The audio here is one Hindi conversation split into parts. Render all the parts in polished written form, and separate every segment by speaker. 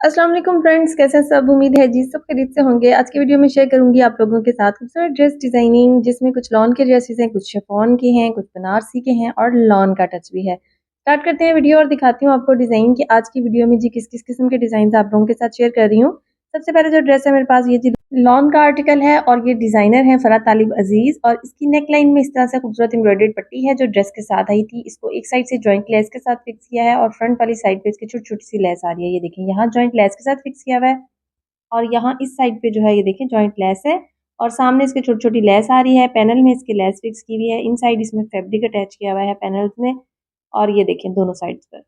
Speaker 1: अस्सलाम वालेकुम फ्रेंड्स, कैसे हैं सब। उम्मीद है जी सब खरीद से होंगे। आज की वीडियो में शेयर करूंगी आप लोगों के साथ खूबसूरत ड्रेस डिजाइनिंग, जिसमें कुछ लॉन के ड्रेसेस हैं, कुछ शिफॉन के हैं, कुछ बनारसी के हैं और लॉन का टच भी है। स्टार्ट करते हैं वीडियो और दिखाती हूँ आपको डिजाइन की आज की वीडियो में जी किस किस किस्म के डिजाइन आप लोगों के साथ शेयर कर रही हूँ। सबसे पहले जो ड्रेस है मेरे पास ये जी लॉन का आर्टिकल है और ये डिजाइनर है फराह तालिब अजीज, और इसकी नेक लाइन में इस तरह से खूबसूरत एम्ब्रॉयडर्ड पट्टी है जो ड्रेस के साथ आई थी। इसको एक साइड से जॉइंट लेस के साथ फिक्स किया है और फ्रंट वाली साइड पे इसकी छोटी छोटी सी लेस आ रही है। ये देखें, यहाँ जॉइंट लेस के साथ फिक्स किया हुआ है और यहाँ इस साइड पे जो है ये देखें जॉइंट लेस है और सामने इसके छोटी छोटी लेस आ रही है। पैनल में इसकी लेस फिक्स की हुई है। इन साइड इसमें फैब्रिक अटैच किया हुआ है पैनल्स में, और ये देखें दोनों साइड्स पर।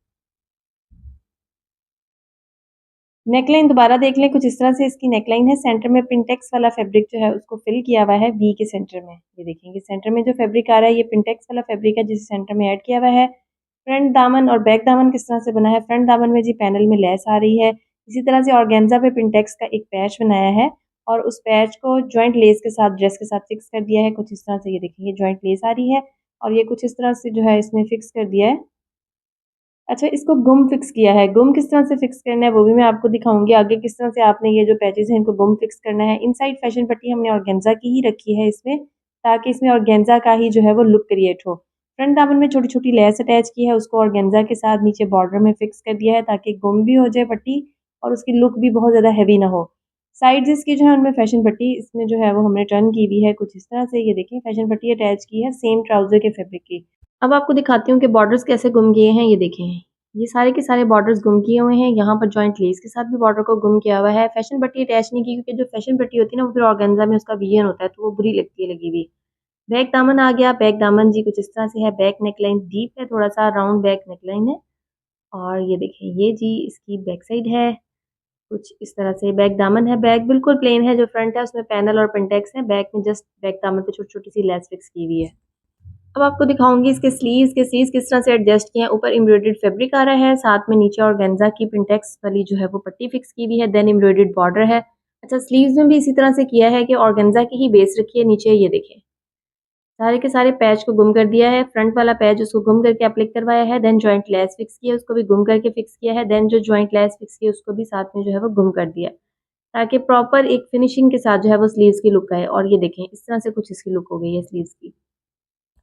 Speaker 1: नेकलाइन दोबारा देख लें, कुछ इस तरह से इसकी नेकलाइन है। सेंटर में पिंटेक्स वाला फैब्रिक जो है उसको फिल किया हुआ है वी के सेंटर में। ये देखेंगे सेंटर में जो फैब्रिक आ रहा है ये पिंटेक्स वाला फैब्रिक है जिसे सेंटर में ऐड किया हुआ है। फ्रंट दामन और बैक दामन किस तरह से बना है, फ्रंट दामन में जी पैनल में लेस आ रही है। इसी तरह से ऑर्गेन्जा पे पिंटेक्स का एक पैच बनाया है और उस पैच को जॉइंट लेस के साथ ड्रेस के साथ फिक्स कर दिया है। कुछ इस तरह से ये देखेंगे जॉइंट लेस आ रही है और ये कुछ इस तरह से जो है इसमें फिक्स कर दिया है। अच्छा, इसको गुम फिक्स किया है। गुम किस तरह से फिक्स करना है वो भी मैं आपको दिखाऊंगी आगे, किस तरह से आपने ये जो पैचेस हैं इनको गुम फिक्स करना है। इनसाइड फैशन पट्टी हमने ऑर्गेन्जा की ही रखी है इसमें, ताकि इसमें ऑर्गेन्जा का ही जो है वो लुक क्रिएट हो। फ्रंट दामन में छोटी छोटी लेस अटैच की है, उसको ऑर्गेन्जा के साथ नीचे बॉर्डर में फिक्स कर दिया है ताकि गुम भी हो जाए पट्टी और उसकी लुक भी बहुत ज़्यादा हैवी ना हो। साइड्स इसकी जो है उनमें फैशन पट्टी इसमें जो है वो हमने टर्न की हुई है कुछ इस तरह से। ये देखिए फैशन पट्टी अटैच की है सेम ट्राउजर के फैब्रिक की। अब आपको दिखाती हूँ कि बॉर्डर्स कैसे गुम किए हैं। ये देखें, ये सारे के सारे बॉर्डर्स गुम किए हुए हैं। यहाँ पर जॉइंट लेस के साथ भी बॉर्डर को गुम किया हुआ है। फैशन पट्टी अटैच नहीं की क्योंकि जो फैशन पट्टी होती है ना वो फिर ऑर्गेन्जा में उसका विजन होता है तो वो बुरी लगती है लगी हुई। बैक दामन आ गया। बैक दामन जी कुछ इस तरह से है। बैक नेकलाइन डीप है, थोड़ा सा राउंड बैक नेकलाइन है और ये देखें ये जी इसकी बैक साइड है। कुछ इस तरह से बैक दामन है। बैक बिल्कुल प्लेन है, जो फ्रंट है उसमें पैनल और पेंटेक्स है। बैक में जस्ट बैक दामन पे छोटी छोटी सी लेस फिक्स की हुई है। अब आपको दिखाऊंगी इसके स्लीव्स किस तरह से एडजस्ट किए हैं। ऊपर एम्ब्रॉयडर्ड फैब्रिक आ रहा है, साथ में नीचे ऑर्गेन्जा की पिंटेक्स वाली जो है वो पट्टी फिक्स की हुई है, देन एम्ब्रॉयडर्ड बॉर्डर है। अच्छा, स्लीव्स में भी इसी तरह से किया है कि ऑर्गेन्जा की ही बेस रखी है नीचे। ये देखें सारे के सारे पैच को गुम कर दिया है। फ्रंट वाला पैच उसको गुम करके अप्लाई करवाया है, देन जॉइंट लेस फिक्स किया उसको भी गुम करके फिक्स किया है, देन जो जॉइंट लेस फिक्स की उसको भी साथ में जो है वो गुम कर दिया ताकि प्रॉपर एक फिनिशिंग के साथ जो है वो स्लीव्स की लुक आए। और ये देखें इस तरह से कुछ इसकी लुक हो गई है स्लीव्स की।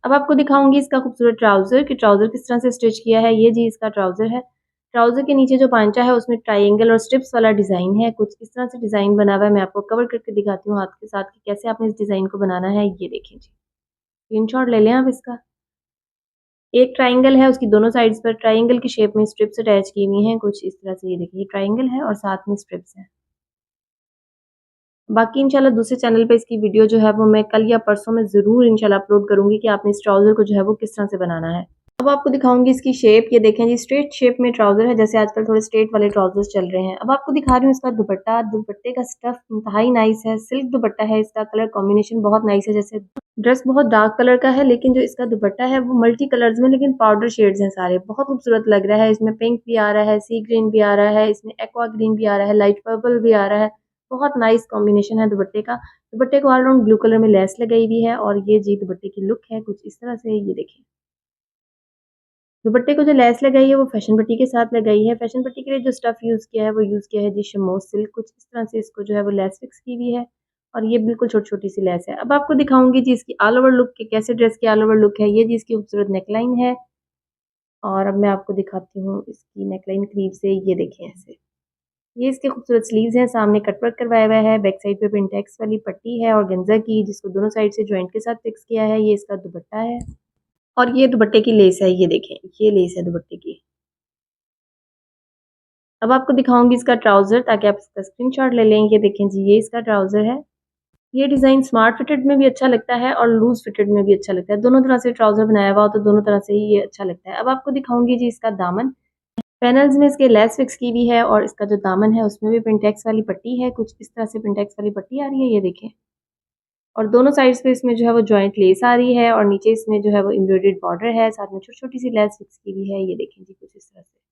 Speaker 1: अब आपको दिखाऊंगी इसका खूबसूरत ट्राउजर कि ट्राउजर किस तरह से स्टिच किया है। ये जी इसका ट्राउजर है। ट्राउजर के नीचे जो पांचा है उसमें ट्रायंगल और स्ट्रिप्स वाला डिजाइन है। कुछ इस तरह से डिजाइन बना हुआ है। मैं आपको कवर करके दिखाती हूँ हाथ के साथ कि कैसे आपने इस डिजाइन को बनाना है। ये देखें जी, स्क्रीनशॉट ले लें आप इसका। एक ट्रायंगल है, उसकी दोनों साइड्स पर ट्रायंगल की शेप में स्ट्रिप्स अटैच की हुई हैं कुछ इस तरह से। ये देखिए ट्रायंगल है और साथ में स्ट्रिप्स है। बाकी इंशाल्लाह दूसरे चैनल पे इसकी वीडियो जो है वो मैं कल या परसों में ज़रूर इंशाल्लाह अपलोड करूँगी कि आपने इस ट्राउज़र को जो है वो किस तरह से बनाना है। अब आपको दिखाऊंगी इसकी शेप। ये देखें जी स्ट्रेट शेप में ट्राउज़र है, जैसे आजकल थोड़े स्ट्रेट वाले ट्राउज़र्स चल रहे हैं। अब आपको दिखा रही हूँ इसका दुपट्टा। दुपट्टे का स्टफ इंतहाई नाइस है, सिल्क दुपट्टा है। इसका कलर कॉम्बिनेशन बहुत नाइस है। जैसे ड्रेस बहुत डार्क कलर का है लेकिन जो इसका दुपट्टा है वो मल्टी कलर्स में लेकिन पाउडर शेड्स हैं सारे, बहुत खूबसूरत लग रहा है। इसमें पिंक भी आ रहा है, सी ग्रीन भी आ रहा है, इसमें एक्वा ग्रीन भी आ रहा है, लाइट पर्पल भी आ रहा है। बहुत नाइस कॉम्बिनेशन है दुपट्टे का। दुपट्टे को ऑल राउंड ब्लू कलर में लेस लगाई हुई है और ये जी दुपट्टे की लुक है कुछ इस तरह से। ये देखें दुपट्टे को जो लेस लगाई है वो फैशन पट्टी के साथ लगाई है। फैशन पट्टी के लिए जो स्टफ यूज़ किया है वो यूज़ किया है जी शमोस सिल्क। कुछ इस तरह से इसको जो है वो लेस फिक्स की हुई है और ये बिल्कुल छोटी छोटी सी लेस है। अब आपको दिखाऊंगी जी इसकी ऑल ओवर लुक के कैसे ड्रेस की ऑल ओवर लुक है। ये जी इसकी खूबसूरत नेकलाइन है और अब मैं आपको दिखाती हूँ इसकी नेकलाइन करीब से। ये देखें ऐसे, ये इसके खूबसूरत स्लीव्स हैं, सामने कटवर्क करवाया हुआ है, बैक साइड पे पिंटेक्स वाली पट्टी है और गंजा की जिसको दोनों साइड से जॉइंट के साथ फिक्स किया है। ये इसका दुपट्टा है और ये दुपट्टे की लेस है। ये देखें ये लेस है दुपट्टे की। अब आपको दिखाऊंगी इसका ट्राउजर ताकि आप इसका स्क्रीनशॉट ले लें। ये देखें जी ये इसका ट्राउजर है। ये डिज़ाइन स्मार्ट फिटेड में भी अच्छा लगता है और लूज फिटेड में भी अच्छा लगता है। दोनों तरह से ट्राउजर बनाया हुआ हो तो दोनों तरह से ही ये अच्छा लगता है। अब आपको दिखाऊंगी जी इसका दामन। पैनल्स में इसके लेस फिक्स की हुई है और इसका जो दामन है उसमें भी पिंटेक्स वाली पट्टी है। कुछ इस तरह से पिंटेक्स वाली पट्टी आ रही है। ये देखें और दोनों साइड्स पे इसमें जो है वो जॉइंट लेस आ रही है और नीचे इसमें जो है वो एम्ब्रॉयडर्ड बॉर्डर है, साथ में छोटी छोटी सी लेस फिक्स की हुई है। ये देखें जी कुछ इस तरह से।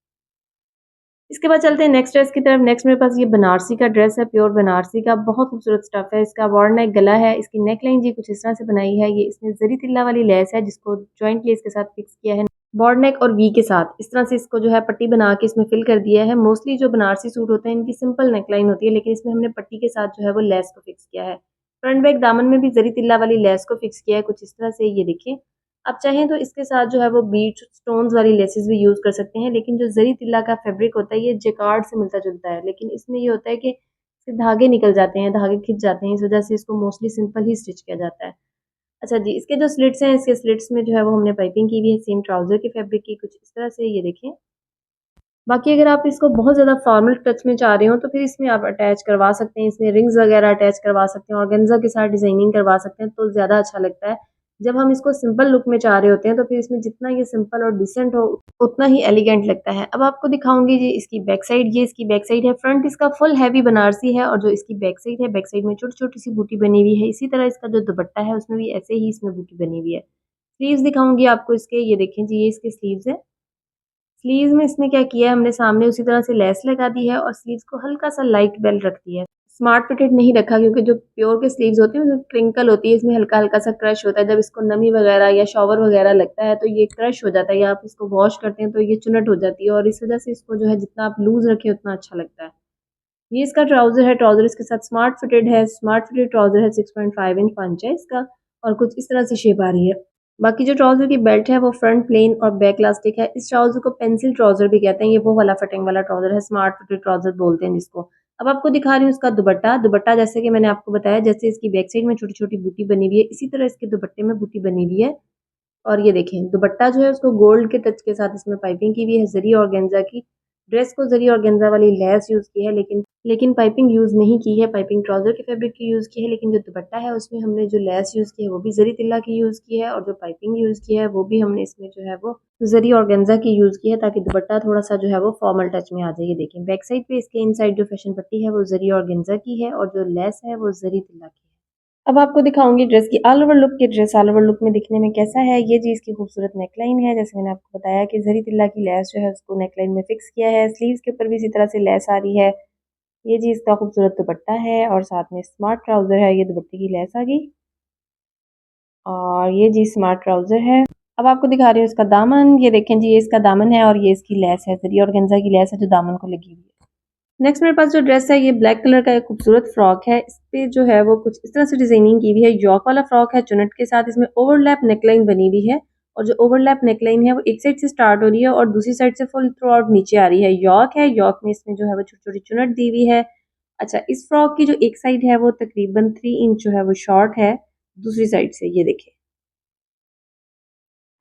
Speaker 1: इसके बाद चलते हैं नेक्स्ट ड्रेस की तरफ। नेक्स्ट मेरे पास ये बनारसी का ड्रेस है, प्योर बनारसी का, बहुत खूबसूरत स्टफ है। इसका बॉर्ड नेक गला है। इसकी नेक लाइन जी कुछ इस तरह से बनाई है। ये इसमें जरी तिल्ला वाली लेस है जिसको जॉइंट लेस के साथ फिक्स किया है। बॉड नेक और वी के साथ इस तरह से इसको जो है पट्टी बना के इसमें फिल कर दिया है। मोस्टली जो बनारसी सूट होते हैं इनकी सिंपल नेकलाइन होती है, लेकिन इसमें हमने पट्टी के साथ जो है वो लेस को फिक्स किया है। फ्रंट बैक दामन में भी जरी तिल्ला वाली लेस को फिक्स किया है कुछ इस तरह से, ये देखिए। आप चाहें तो इसके साथ जो है वो बीट स्टोन्स वाली लेसेस भी यूज़ कर सकते हैं, लेकिन जो जरी तिल्ला का फैब्रिक होता है ये जेकार्ड से मिलता जुलता है, लेकिन इसमें ये होता है कि इसके धागे निकल जाते हैं, धागे खिंच जाते हैं, इस वजह से इसको मोस्टली सिंपल ही स्टिच किया जाता है। अच्छा जी, इसके जो स्लिट्स हैं, इसके स्लिट्स में जो है वो हमने पाइपिंग की हुई है सेम ट्राउज़र के फैब्रिक की, कुछ इस तरह से, ये देखें। बाकी अगर आप इसको बहुत ज़्यादा फॉर्मल टच में चाह रहे हो तो फिर इसमें आप अटैच करवा सकते हैं, इसमें रिंग्स वगैरह अटैच करवा सकते हैं, ऑर्गेन्जा के साथ डिज़ाइनिंग करवा सकते हैं तो ज़्यादा अच्छा लगता है। जब हम इसको सिंपल लुक में चाह रहे होते हैं तो फिर इसमें जितना ये सिंपल और डिसेंट हो उतना ही एलिगेंट लगता है। अब आपको दिखाऊँगी जी इसकी बैक साइड, ये इसकी बैक साइड है। फ्रंट इसका फुल हैवी बनारसी है और जो इसकी बैक साइड है, बैक साइड में छोटी-छोटी सी बूटी बनी हुई है। इसी तरह इसका जो दुपट्टा है उसमें भी ऐसे ही इसमें बूटी बनी हुई है। स्लीव्स दिखाऊँगी आपको इसके, ये देखें जी, ये इसके स्लीव्स हैं। स्लीव्स में इसमें क्या किया है हमने, सामने उसी तरह से लेस लगा दी है और स्लीव्स को हल्का-सा लाइट बेल रख दिया है। स्मार्ट फिटेड नहीं रखा क्योंकि जो प्योर के स्लीव्स होती हैं उसमें क्रिंकल होती है, इसमें हल्का-हल्का सा क्रश होता है। जब इसको नमी वगैरह या शॉवर वगैरह लगता है तो ये क्रश हो जाता है, या आप इसको वॉश करते हैं तो ये चुनट हो जाती है और इस वजह से इसको जो है जितना आप लूज़ रखें उतना अच्छा लगता है। ये इसका ट्राउज़र है, ट्राउज़र इसके साथ स्मार्ट फिटेड है, स्मार्ट फिटेड ट्राउज़र है, 6.5 इंच पंच है इसका और कुछ इस तरह से शेप आ रही है। बाकी जो ट्राउज़र की बेल्ट है वो फ्रंट प्लेन और बैक इलास्टिक है। इस ट्राउज़र को पेंसिल ट्राउज़र भी कहते हैं, ये वो वाला फिटिंग वाला ट्राउज़र है, स्मार्ट फिटेड ट्राउज़र बोलते हैं जिसको। अब आपको दिखा रही हूँ इसका दुपट्टा। दुपट्टा जैसे कि मैंने आपको बताया, जैसे इसकी बैक साइड में छोटी-छोटी बूटी बनी हुई है, इसी तरह इसके दुपट्टे में बूटी बनी हुई है। और ये देखें दुपट्टा जो है उसको गोल्ड के टच के साथ इसमें पाइपिंग की हुई है ज़री ऑर्गेन्जा की। ड्रेस को ज़री ऑर्गेन्जा वाली लेस यूज़ की है, लेकिन पाइपिंग यूज़ नहीं की है, पाइपिंग ट्राउज़र के फैब्रिक की यूज़ की है, लेकिन जो दुपट्टा है उसमें हमने जो लेस यूज़ की है वो भी ज़री तिल्ला की यूज़ की है और जो पाइपिंग यूज़ की है वो भी हमने इसमें जो है वो ज़री ऑर्गेन्जा की यूज़ की है, ताकि दुपट्टा थोड़ा-सा जो है वो फॉर्मल टच में आ जाए। ये देखें बैक साइड पे इसके इनसाइड जो फैशन पट्टी है वो ज़री ऑर्गेन्जा की है और जो लेस है वो ज़री तिल्ला की है। अब आपको दिखाऊँगी ड्रेस की ऑल ओवर लुक, कि ड्रेस ऑल ओवर लुक में दिखने में कैसा है। ये जी इसकी खूबसूरत नेकलाइन है, जैसे मैंने आपको बताया कि ज़री तिल्ला की लेस जो है उसको नेकलाइन में फिक्स किया है। स्लीव्स के ऊपर भी इसी तरह से लेस आ रही है। ये जी इसका खूबसूरत दुपट्टा है और साथ में स्मार्ट ट्राउज़र है, ये दुपट्टे की लेस आ गई और ये जी स्मार्ट ट्राउज़र है। अब आपको दिखा रही हूँ इसका दामन, ये देखें जी, ये इसका दामन है और ये इसकी लेस है, ज़री ऑर्गेन्जा की लेस है जो दामन को लगी हुई है। नेक्स्ट मेरे पास जो ड्रेस है ये ब्लैक कलर का एक खूबसूरत फ्रॉक है। इस पे जो है वो कुछ इस तरह से डिजाइनिंग की हुई है। यॉक वाला फ्रॉक है चुनट के साथ, इसमें ओवरलैप नेकलाइन बनी हुई है और जो ओवरलैप नेकलाइन है वो एक साइड से स्टार्ट हो रही है और दूसरी साइड से फुल थ्रू आउट नीचे आ रही है। यॉक है, यॉक में इसमें जो है वो छोटी छोटी चुनट दी हुई है। अच्छा, इस फ्रॉक की जो एक साइड है वो तकरीबन 3 इंच जो है वो शॉर्ट है दूसरी साइड से, ये देखें।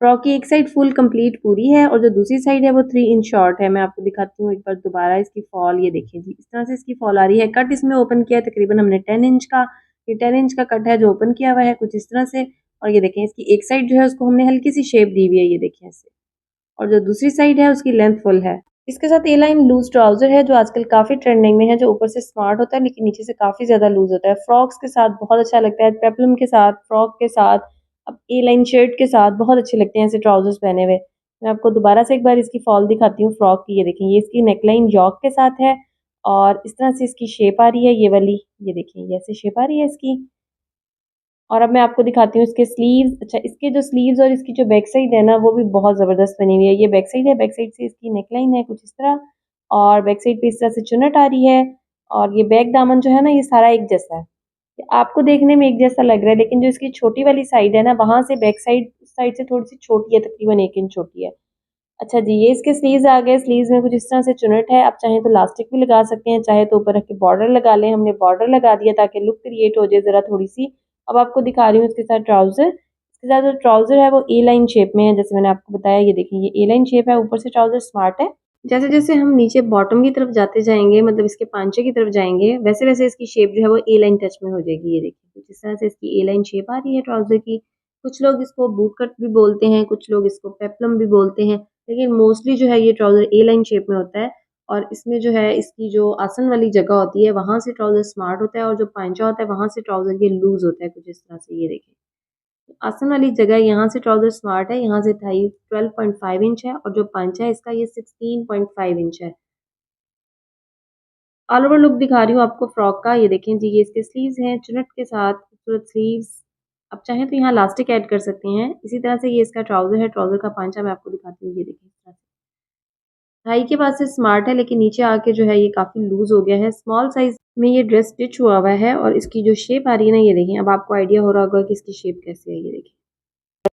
Speaker 1: फ्रॉक की एक साइड फुल कंप्लीट पूरी है और जो दूसरी साइड है वो 3 इंच शॉर्ट है। मैं आपको दिखाती हूँ एक बार दोबारा इसकी फॉल, ये देखिए जी इस तरह से इसकी फॉल आ रही है। कट इसमें ओपन किया है तकरीबन हमने 10 इंच का, ये 10 इंच का कट है जो ओपन किया हुआ है कुछ इस तरह से। और ये देखें इसकी एक साइड जो है उसको हमने हल्की सी शेप दी हुई है, ये देखें ऐसे, और जो दूसरी साइड है उसकी लेंथ फुल है। इसके साथ ए लाइन लूज ट्राउजर है जो आजकल काफी ट्रेंडिंग में है, जो ऊपर से स्मार्ट होता है लेकिन नीचे से काफी ज्यादा लूज होता है। फ्रॉक्स के साथ बहुत अच्छा लगता है, पेप्लम के साथ, फ्रॉक के साथ, अब ए लाइन शर्ट के साथ बहुत अच्छे लगते हैं ऐसे ट्राउजर्स पहने हुए। मैं आपको दोबारा से एक बार इसकी फॉल दिखाती हूँ फ्रॉक की, ये देखें, ये इसकी नेकलाइन यॉक के साथ है और इस तरह से इसकी शेप आ रही है ये वाली, ये देखें ये ऐसे शेप आ रही है इसकी। और अब मैं आपको दिखाती हूँ इसके स्लीव्स। अच्छा, इसके जो स्लीव्स और इसकी जो बैक साइड है ना वो भी बहुत ज़बरदस्त बनी हुई है। ये बैक साइड है, बैक साइड से इसकी नेकलाइन है कुछ इस तरह और बैक साइड पे इस तरह से चुनट आ रही है और ये बैक दामन जो है ना ये सारा एक जैसा है। ये आपको देखने में एक जैसा लग रहा है लेकिन जो इसकी छोटी वाली साइड है ना वहाँ से बैक साइड उस साइड से थोड़ी सी छोटी है, तकरीबन 1 इंच छोटी है। अच्छा जी, ये इसके स्लीव्स आ गए। स्लीव्स में कुछ इस तरह से चुनट है, आप चाहें तो इलास्टिक भी लगा सकते हैं, चाहे तो ऊपर रख के बॉर्डर लगा लें। हमने बॉर्डर लगा दिया ताकि लुक क्रिएट हो जाए ज़रा थोड़ी सी। अब आपको दिखा रही हूँ इसके साथ ट्राउज़र। इसके साथ जो ट्राउज़र है वो ए लाइन शेप में है, जैसे मैंने आपको बताया। ये देखिए ये ए लाइन शेप है, ऊपर से ट्राउज़र स्मार्ट है। जैसे जैसे हम नीचे बॉटम की तरफ जाते जाएंगे, मतलब इसके पांचे की तरफ जाएंगे, वैसे वैसे इसकी शेप जो है वो ए लाइन टच में हो जाएगी। ये देखिए कुछ इस तरह से इसकी ए लाइन शेप आ रही है ट्राउज़र की। कुछ लोग इसको बूट कट भी बोलते हैं, कुछ लोग इसको पेप्लम भी बोलते हैं, लेकिन मोस्टली जो है ये ट्राउज़र ए लाइन शेप में होता है और इसमें जो है इसकी जो आसन वाली जगह होती है वहाँ से ट्राउज़र स्मार्ट होता है और जो पांचा होता है वहाँ से ट्राउज़र ये लूज़ होता है कुछ इस तरह से। ये देखें आसन वाली जगह यहाँ से ट्राउज़र स्मार्ट है, यहाँ से थाई 12.5 इंच है और जो पांचा है इसका ये 16.5 इंच है। ऑल ओवर लुक दिखा रही हूँ आपको फ्रॉक का। ये देखें जी ये इसके स्लीव्स हैं चुनट के साथ, खूबसूरत स्लीव्स। अब चाहें तो यहाँ इलास्टिक ऐड कर सकते हैं। इसी तरह से ये इसका ट्राउज़र है, ट्राउज़र का पांचा मैं आपको दिखाती हूँ, ये देखिए इस तरह से। थाई के पास से स्मार्ट है लेकिन नीचे आके जो है ये काफ़ी लूज़ हो गया है। स्मॉल साइज़ में ये ड्रेस स्टिच हुआ हुआ है और इसकी जो शेप आ रही है ना, ये देखिए, अब आपको आइडिया हो रहा होगा कि इसकी शेप कैसे है, ये देखिए।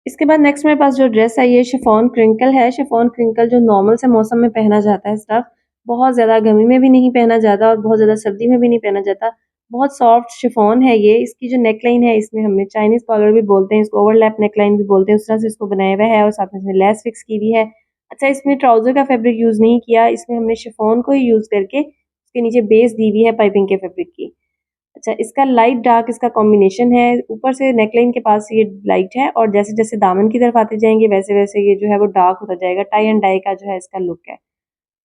Speaker 1: इसके बाद नेक्स्ट मेरे पास जो ड्रेस है ये शिफॉन क्रिंकल है। शिफॉन क्रिंकल जो नॉर्मल से मौसम में पहना जाता है स्टफ, बहुत ज़्यादा गर्मी में भी नहीं पहना जाता और बहुत ज़्यादा सर्दी में भी नहीं पहना जाता। बहुत सॉफ्ट शिफॉन है ये। इसकी जो नेकलाइन है इसमें हमने चाइनीज़ कॉलर भी बोलते हैं, इसको ओवरलैप नेकलाइन भी बोलते हैं, उस तरह से इसको बनाया हुआ है और साथ में इसमें लेस फिक्स की हुई है। अच्छा, इसमें ट्राउज़र का फैब्रिक यूज़ नहीं किया, इसमें हमने शिफॉन को ही यूज़ करके उसके नीचे बेस दी हुई है पाइपिंग के फैब्रिक की। अच्छा, इसका लाइट डार्क इसका कॉम्बिनेशन है। ऊपर से नेकलाइन के पास ये लाइट है और जैसे-जैसे दामन की तरफ आते जाएँगे वैसे-वैसे ये जो है वो डार्क होता जाएगा। टाई एंड डाई का जो है इसका लुक है।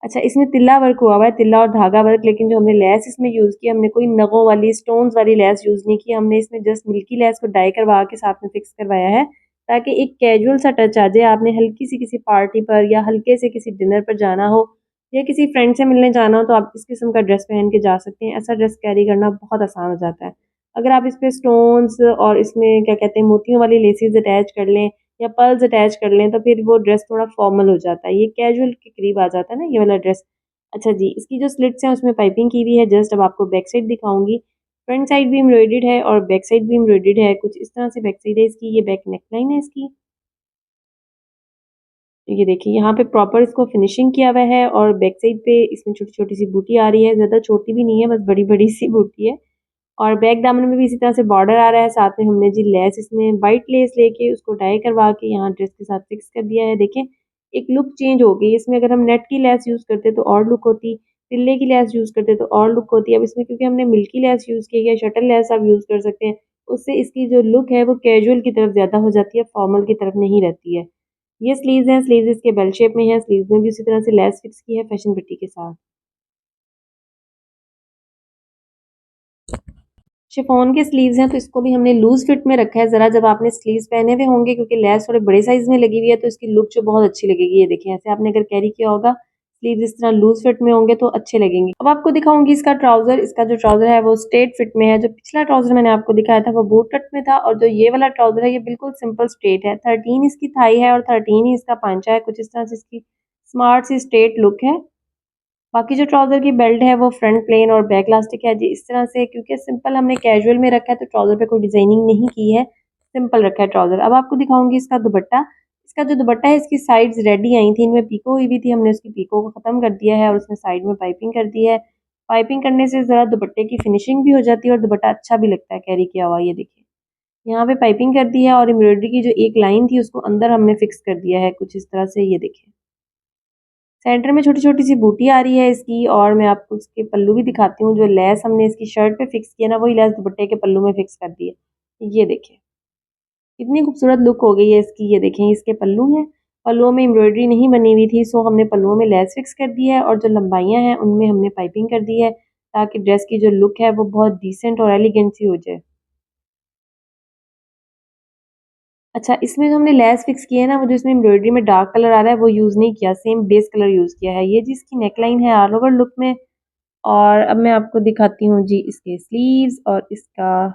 Speaker 1: अच्छा, इसमें तिल्ला वर्क हुआ हुआ है, तिल्ला और धागा वर्क, लेकिन जो हमने लेस इसमें यूज़ की, हमने कोई नगों वाली, स्टोन्स वाली लेस यूज़ नहीं की। हमने इसमें जस्ट मिल्की लेस को डाई करवा के साथ में फिक्स करवाया है, ताकि एक कैजुअल सा टच आ जाए। आपने हल्की सी किसी पार्टी पर या हल्के से किसी डिनर पर जाना हो या किसी फ्रेंड से मिलने जाना हो तो आप इस किस्म का ड्रेस पहन के जा सकते हैं। ऐसा ड्रेस कैरी करना बहुत आसान हो जाता है। अगर आप इस पे स्टोन्स और इसमें क्या कहते हैं मोतियों वाली लेसेस अटैच कर लें या पर्ल्स अटैच कर लें तो फिर वो ड्रेस थोड़ा फॉर्मल हो जाता है। ये कैजुअल के करीब आ जाता है ना ये वाला ड्रेस। अच्छा जी, इसकी जो स्लिट्स हैं उसमें पाइपिंग की हुई है। जस्ट अब आपको बैक साइड दिखाऊँगी। फ्रंट साइड भी एम्ब्रॉयडर्ड है और बैक साइड भी एम्ब्रॉयडर्ड है। कुछ इस तरह से बैक साइड है इसकी, ये बैक नेकलाइन है इसकी। ये देखिए यहाँ पे प्रॉपर इसको फिनिशिंग किया हुआ है और बैक साइड पे इसमें छोटी-छोटी सी बूटी आ रही है। ज़्यादा छोटी भी नहीं है, बस बड़ी-बड़ी सी बूटी है। और बैक दामन में भी इसी तरह से बॉर्डर आ रहा है। साथ में हमने जी लेस इसमें व्हाइट लेस लेके उसको डाई करवा के यहाँ ड्रेस के साथ फिक्स कर दिया है। देखें, एक लुक चेंज हो गई। इसमें अगर हम नेट की लेस यूज़ करते तो और लुक होती, तिल्ले की लेस यूज़ करते तो और लुक होती। अब इसमें क्योंकि हमने मिल्की लेस यूज़ की है, शटल लेस आप यूज़ कर सकते हैं, उससे इसकी जो लुक है वो कैजुअल की तरफ ज़्यादा हो जाती है, फॉर्मल की तरफ नहीं रहती है। ये स्लीव्स हैं, स्लीव्स इसके बेल शेप में है, स्लीव्स में भी उसी तरह से लेस फिक्स की है फैशन पट्टी के साथ। शिफॉन के स्लीव्स हैं तो इसको भी हमने लूज़ फिट में रखा है। ज़रा जब आपने स्लीव्स पहने हुए होंगे, क्योंकि लेस थोड़े बड़े साइज़ में लगी हुई है तो इसकी लुक जो बहुत अच्छी लगेगी। ये देखें, ऐसे आपने अगर कैरी किया होगा, स्लीव्स इस तरह लूज़ फिट में होंगे तो अच्छे लगेंगे। अब आपको दिखाऊँगी इसका ट्राउज़र। इसका जो ट्राउज़र है वो स्ट्रेट फिट में है। जो पिछला ट्राउज़र मैंने आपको दिखाया था वो बूट कट में था और जो ये वाला ट्राउज़र है ये बिल्कुल सिंपल स्ट्रेट है। 13 इसकी थाई है और 13 ही इसका पांचा है। कुछ इस तरह से इसकी स्मार्ट सी स्ट्रेट लुक है। बाकी जो ट्राउज़र की बेल्ट है वो फ्रंट प्लेन और बैक इलास्टिक है जी, इस तरह से, क्योंकि सिंपल हमने कैजुअल में रखा है तो ट्राउज़र पे कोई डिज़ाइनिंग नहीं की है, सिंपल रखा है ट्राउज़र। अब आपको दिखाऊँगी इसका दुपट्टा। इसका जो दुपट्टा है इसकी साइड्स रेडी आई थी, इनमें पीको हुई हुई थी, हमने उसकी पीको को ख़त्म कर दिया है और उसमें साइड में पाइपिंग कर दी है। पाइपिंग करने से ज़रा दुपट्टे की फिनिशिंग भी हो जाती है और दुपट्टा अच्छा भी लगता है कैरी किया हुआ। ये देखिए, यहाँ पे पाइपिंग कर दी है और एम्ब्रॉयडरी की जो एक लाइन थी उसको अंदर हमने फिक्स कर दिया है कुछ इस तरह से। ये देखिए, सेंटर में छोटी-छोटी सी बूटी आ रही है इसकी और मैं आपको उसके पल्लू भी दिखाती हूँ। जो लेस हमने इसकी शर्ट पे फिक्स किया ना, वही लेस दुपट्टे के पल्लू में फिक्स कर दी है। ये देखिए, कितनी खूबसूरत लुक हो गई है इसकी। ये देखें, इसके पल्लू हैं। पल्लुओं में एम्ब्रॉयडरी नहीं बनी हुई थी, सो हमने पल्लुओं में लेस फिक्स कर दी है और जो लंबाइयाँ हैं उनमें हमने पाइपिंग कर दी है, ताकि ड्रेस की जो लुक है वो बहुत डिसेंट और एलिगेंट सी हो जाए। अच्छा, इसमें जो हमने लेस फिक्स की है ना, वो जो इसमें एम्ब्रॉयडरी में डार्क कलर आ रहा है वो यूज़ नहीं किया, सेम बेस कलर यूज़ किया है। ये जी इसकी नेकलाइन है ऑल ओवर लुक में। और अब मैं आपको दिखाती हूँ जी इसके स्लीव्स और इसका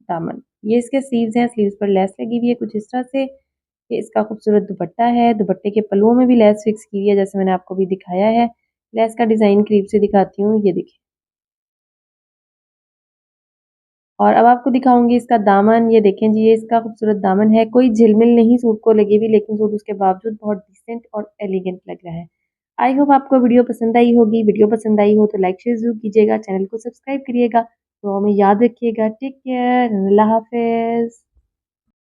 Speaker 1: दामन। ये इसके स्लीव्स हैं, स्लीव्स पर लेस लगी हुई है कुछ इस तरह से। ये इसका खूबसूरत दुपट्टा है, दुपट्टे के पल्लुओं में भी लेस फिक्स की हुई है जैसे मैंने आपको भी दिखाया है। लेस का डिज़ाइन करीब से दिखाती हूँ, ये देखिए। और अब आपको दिखाऊँगी इसका दामन। ये देखें जी, ये इसका खूबसूरत दामन है। कोई झिलमिल नहीं सूट को लगी हुई, लेकिन सूट उसके बावजूद बहुत डिसेंट और एलिगेंट लग रहा है। आई होप आपको वीडियो पसंद आई होगी। वीडियो पसंद आई हो तो लाइक शेयर ज़रूर कीजिएगा, चैनल को सब्सक्राइब करिएगा। तो हमें याद रखिएगा। टेक केयर, अल्लाह हाफ़िज़।